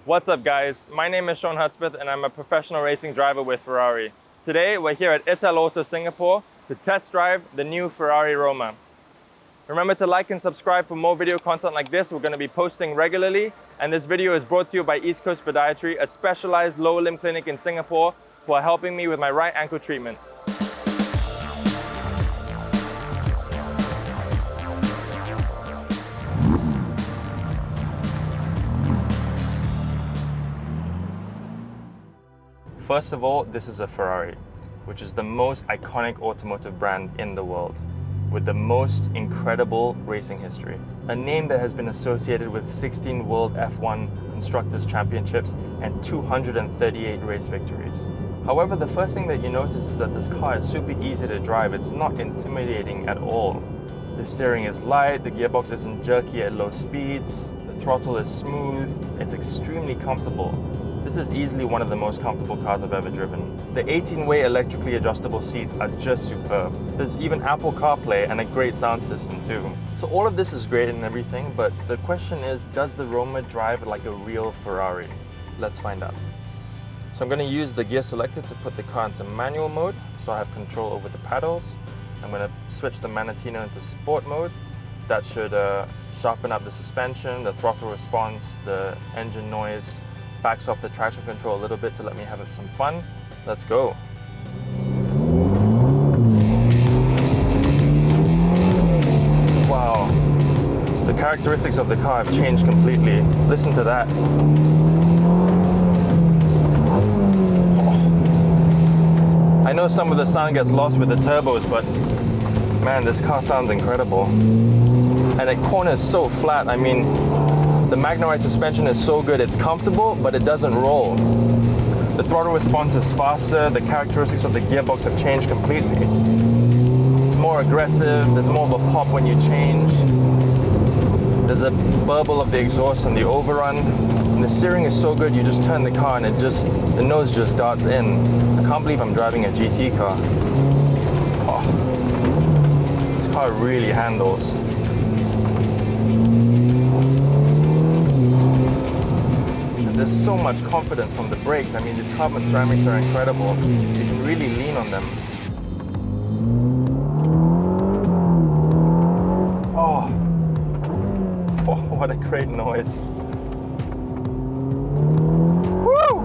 What's up guys, my name is Sean Hudspeth and I'm a professional racing driver with Ferrari. Today we're here at Ital Auto Singapore to test drive the new Ferrari Roma. Remember to like and subscribe for more video content like this. We're going to be posting regularly, and this video is brought to you by East Coast Podiatry, a specialized lower limb clinic in Singapore who are helping me with my right ankle treatment. First of all, this is a Ferrari, which is the most iconic automotive brand in the world, with the most incredible racing history. A name that has been associated with 16 World F1 Constructors Championships and 238 race victories. However, the first thing that you notice is that this car is super easy to drive. It's not intimidating at all. The steering is light, the gearbox isn't jerky at low speeds, the throttle is smooth, it's extremely comfortable. This is easily one of the most comfortable cars I've ever driven. The 18-way electrically adjustable seats are just superb. There's even Apple CarPlay and a great sound system too. So all of this is great and everything, but the question is, does the Roma drive like a real Ferrari? Let's find out. So I'm going to use the gear selector to put the car into manual mode, so I have control over the paddles. I'm going to switch the Manatino into sport mode. That should sharpen up the suspension, the throttle response, the engine noise. Backs off the traction control a little bit to let me have some fun. Let's go. Wow. The characteristics of the car have changed completely. Listen to that. Oh. I know some of the sound gets lost with the turbos, but man, this car sounds incredible. And it corners so flat. I mean, the Magnorite suspension is so good, it's comfortable, but it doesn't roll. The throttle response is faster, the characteristics of the gearbox have changed completely. It's more aggressive, there's more of a pop when you change. There's a burble of the exhaust and the overrun. And the steering is so good, you just turn the car and the nose just darts in. I can't believe I'm driving a GT car. Oh, this car really handles. There's so much confidence from the brakes. I mean, these carbon ceramics are incredible. You can really lean on them. Oh, what a great noise. Woo!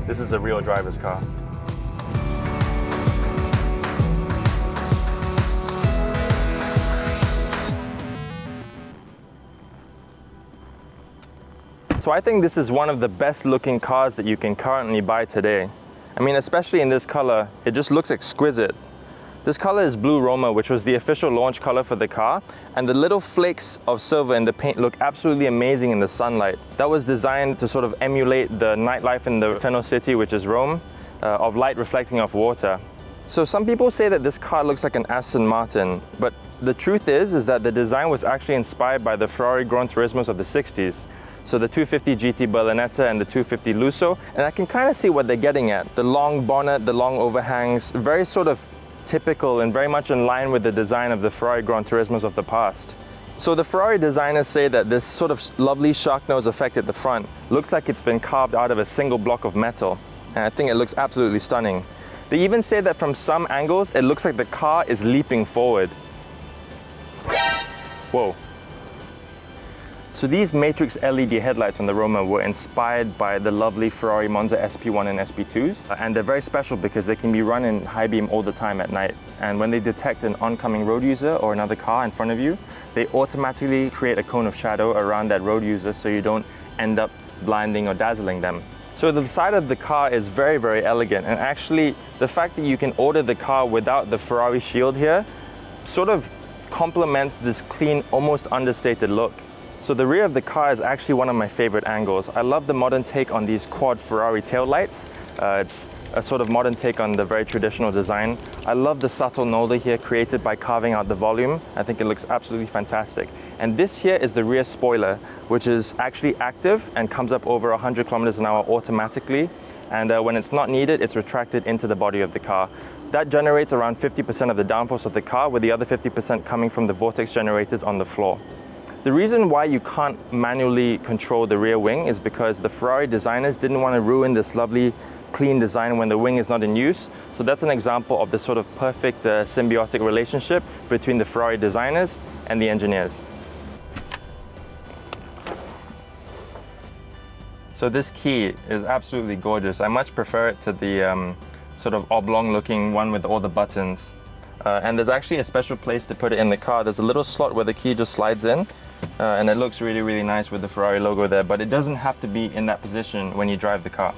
This is a real driver's car. So I think this is one of the best looking cars that you can currently buy today. I mean, especially in this color, it just looks exquisite. This color is Blue Roma, which was the official launch color for the car, and the little flakes of silver in the paint look absolutely amazing in the sunlight. That was designed to sort of emulate the nightlife in the eternal city, which is Rome, of light reflecting off water. So some people say that this car looks like an Aston Martin, but the truth is that the design was actually inspired by the Ferrari Gran Turismos of the 60s. So the 250 GT Berlinetta and the 250 Lusso, and I can kind of see what they're getting at. The long bonnet, the long overhangs, very sort of typical and very much in line with the design of the Ferrari Gran Turismos of the past. So the Ferrari designers say that this sort of lovely shark nose effect at the front looks like it's been carved out of a single block of metal, and I think it looks absolutely stunning. They even say that from some angles, it looks like the car is leaping forward. Whoa. So these matrix LED headlights on the Roma were inspired by the lovely Ferrari Monza SP1 and SP2s. And they're very special because they can be run in high beam all the time at night. And when they detect an oncoming road user or another car in front of you, they automatically create a cone of shadow around that road user so you don't end up blinding or dazzling them. So the side of the car is very, very elegant. And actually, the fact that you can order the car without the Ferrari shield here sort of complements this clean, almost understated look. So the rear of the car is actually one of my favorite angles. I love the modern take on these quad Ferrari taillights. It's a sort of modern take on the very traditional design. I love the subtle Nolder here created by carving out the volume. I think it looks absolutely fantastic. And this here is the rear spoiler, which is actually active and comes up over 100 kilometers an hour automatically. And when it's not needed, it's retracted into the body of the car. That generates around 50% of the downforce of the car, with the other 50% coming from the vortex generators on the floor. The reason why you can't manually control the rear wing is because the Ferrari designers didn't want to ruin this lovely clean design when the wing is not in use. So that's an example of the sort of perfect symbiotic relationship between the Ferrari designers and the engineers. So this key is absolutely gorgeous. I much prefer it to the sort of oblong looking one with all the buttons. And there's actually a special place to put it in the car. There's a little slot where the key just slides in, and it looks really, really nice with the Ferrari logo there, but it doesn't have to be in that position when you drive the car.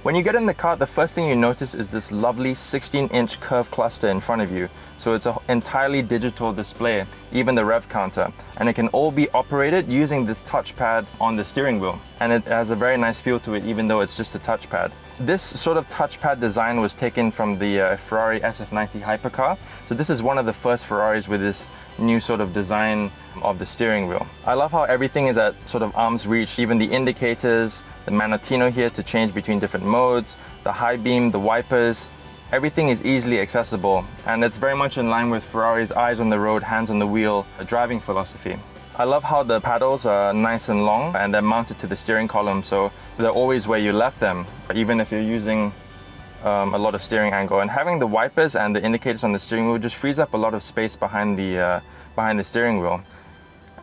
When you get in the car, the first thing you notice is this lovely 16-inch curved cluster in front of you. So it's an entirely digital display, even the rev counter. And it can all be operated using this touchpad on the steering wheel. And it has a very nice feel to it, even though it's just a touchpad. This sort of touchpad design was taken from the Ferrari SF90 hypercar. So this is one of the first Ferraris with this new sort of design of the steering wheel. I love how everything is at sort of arm's reach, even the indicators, the Manottino here to change between different modes, the high beam, the wipers. Everything is easily accessible, and it's very much in line with Ferrari's eyes on the road, hands on the wheel driving philosophy. I love how the paddles are nice and long and they're mounted to the steering column, so they're always where you left them, even if you're using a lot of steering angle. And having the wipers and the indicators on the steering wheel just frees up a lot of space behind the steering wheel.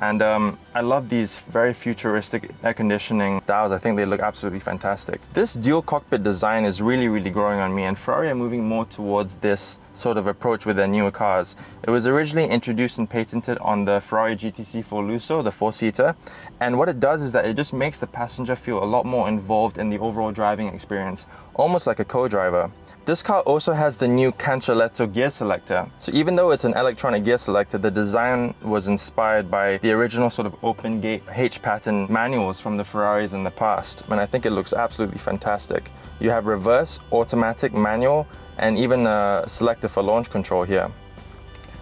And I love these very futuristic air conditioning dials. I think they look absolutely fantastic. This dual cockpit design is really, really growing on me, and Ferrari are moving more towards this sort of approach with their newer cars. It was originally introduced and patented on the Ferrari GTC4 Lusso, the four-seater. And what it does is that it just makes the passenger feel a lot more involved in the overall driving experience, almost like a co-driver. This car also has the new Cancelletto gear selector. So even though it's an electronic gear selector, the design was inspired by the original sort of open gate H-pattern manuals from the Ferraris in the past. And I think it looks absolutely fantastic. You have reverse, automatic, manual, and even a selector for launch control here.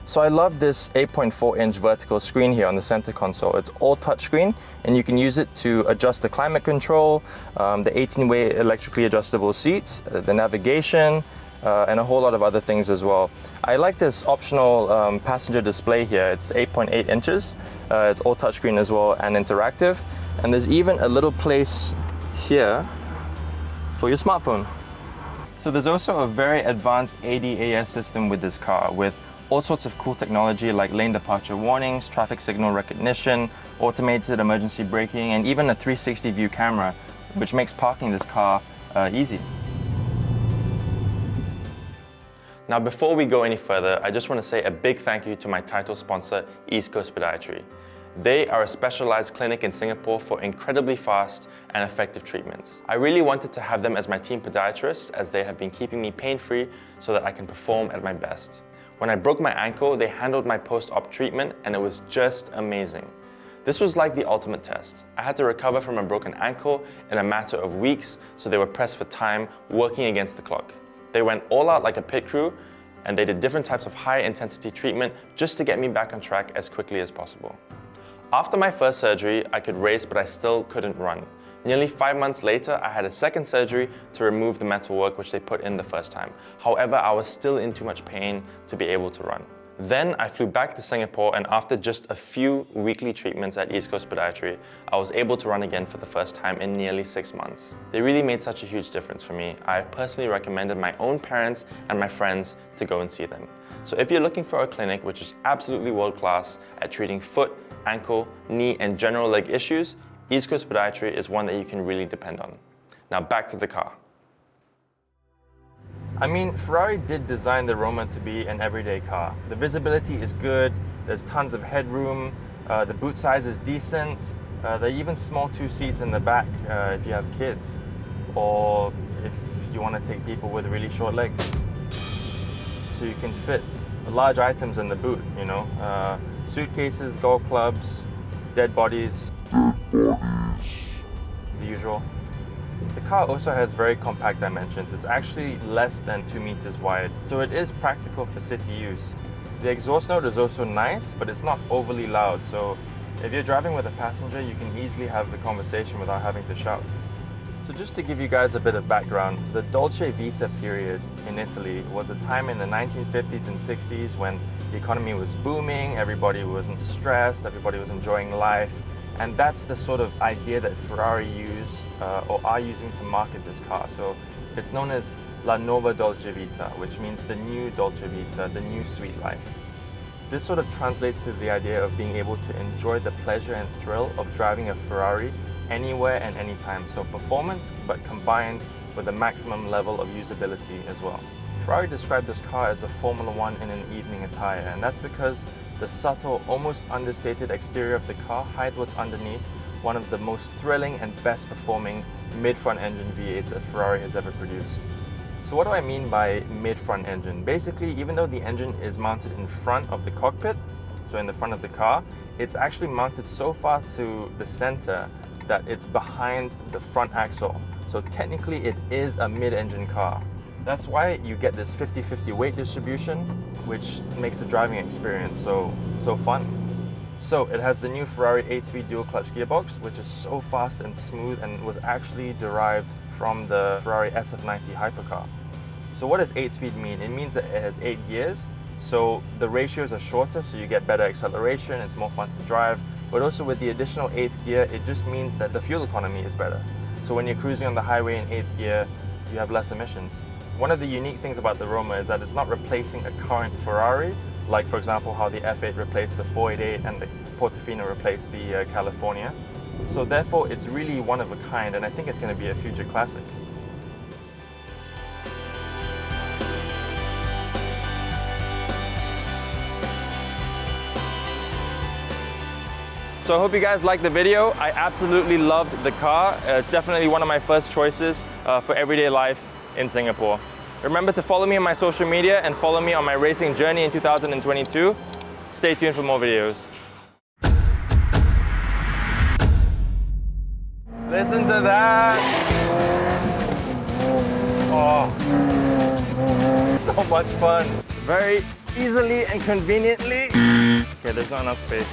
So I love this 8.4-inch vertical screen here on the center console. It's all touchscreen, and you can use it to adjust the climate control, the 18-way electrically adjustable seats, the navigation, and a whole lot of other things as well. I like this optional passenger display here. It's 8.8 inches. It's all touchscreen as well and interactive. And there's even a little place here for your smartphone. So there's also a very advanced ADAS system with this car, with all sorts of cool technology like lane departure warnings, traffic signal recognition, automated emergency braking, and even a 360 view camera, which makes parking this car easy. Now, before we go any further, I just want to say a big thank you to my title sponsor, East Coast Podiatry. They are a specialized clinic in Singapore for incredibly fast and effective treatments. I really wanted to have them as my team podiatrist, as they have been keeping me pain-free so that I can perform at my best. When I broke my ankle, they handled my post-op treatment, and it was just amazing. This was like the ultimate test. I had to recover from a broken ankle in a matter of weeks, so they were pressed for time, working against the clock. They went all out like a pit crew, and they did different types of high-intensity treatment just to get me back on track as quickly as possible. After my first surgery, I could race, but I still couldn't run. Nearly 5 months later, I had a second surgery to remove the metalwork which they put in the first time. However, I was still in too much pain to be able to run. Then I flew back to Singapore, and after just a few weekly treatments at East Coast Podiatry, I was able to run again for the first time in nearly 6 months. They really made such a huge difference for me. I've personally recommended my own parents and my friends to go and see them. So if you're looking for a clinic which is absolutely world-class at treating foot, ankle, knee, and general leg issues, East Coast Podiatry is one that you can really depend on. Now back to the car. I mean, Ferrari did design the Roma to be an everyday car. The visibility is good, there's tons of headroom, the boot size is decent, there are even small 2 seats in the back if you have kids, or if you want to take people with really short legs. So you can fit large items in the boot, you know, suitcases, golf clubs, dead bodies. The usual. The car also has very compact dimensions. It's actually less than 2 meters wide, so it is practical for city use. The exhaust note is also nice, but it's not overly loud, so if you're driving with a passenger, you can easily have the conversation without having to shout. So just to give you guys a bit of background, the Dolce Vita period in Italy was a time in the 1950s and 60s when the economy was booming, everybody wasn't stressed, everybody was enjoying life. And that's the sort of idea that Ferrari use or are using to market this car. So it's known as La Nuova Dolce Vita, which means the new Dolce Vita, the new sweet life. This sort of translates to the idea of being able to enjoy the pleasure and thrill of driving a Ferrari anywhere and anytime. So performance, but combined with a maximum level of usability as well. Ferrari described this car as a Formula One in an evening attire, and that's because the subtle, almost understated exterior of the car hides what's underneath one of the most thrilling and best performing mid-front engine V8s that Ferrari has ever produced. So what do I mean by mid-front engine? Basically, even though the engine is mounted in front of the cockpit, so in the front of the car, it's actually mounted so far to the center that it's behind the front axle. So technically it is a mid-engine car. That's why you get this 50-50 weight distribution, which makes the driving experience so fun. So it has the new Ferrari 8-speed dual clutch gearbox, which is so fast and smooth and was actually derived from the Ferrari SF90 hypercar. So what does 8-speed mean? It means that it has 8 gears, so the ratios are shorter, so you get better acceleration, it's more fun to drive, but also with the additional 8th gear, it just means that the fuel economy is better. So when you're cruising on the highway in 8th gear, you have less emissions. One of the unique things about the Roma is that it's not replacing a current Ferrari, like for example how the F8 replaced the 488 and the Portofino replaced the California. So therefore it's really one of a kind, and I think it's going to be a future classic. So I hope you guys liked the video. I absolutely loved the car. It's definitely one of my first choices for everyday life in Singapore. Remember to follow me on my social media and follow me on my racing journey in 2022. Stay tuned for more videos. Listen to that! Oh, so much fun. Very easily and conveniently. Okay, there's not enough space.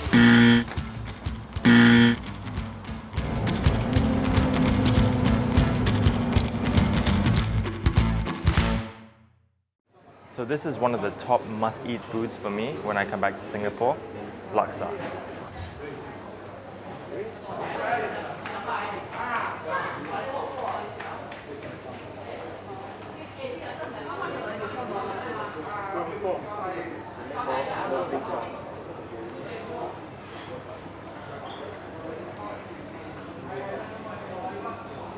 So this is one of the top must-eat foods for me when I come back to Singapore, laksa.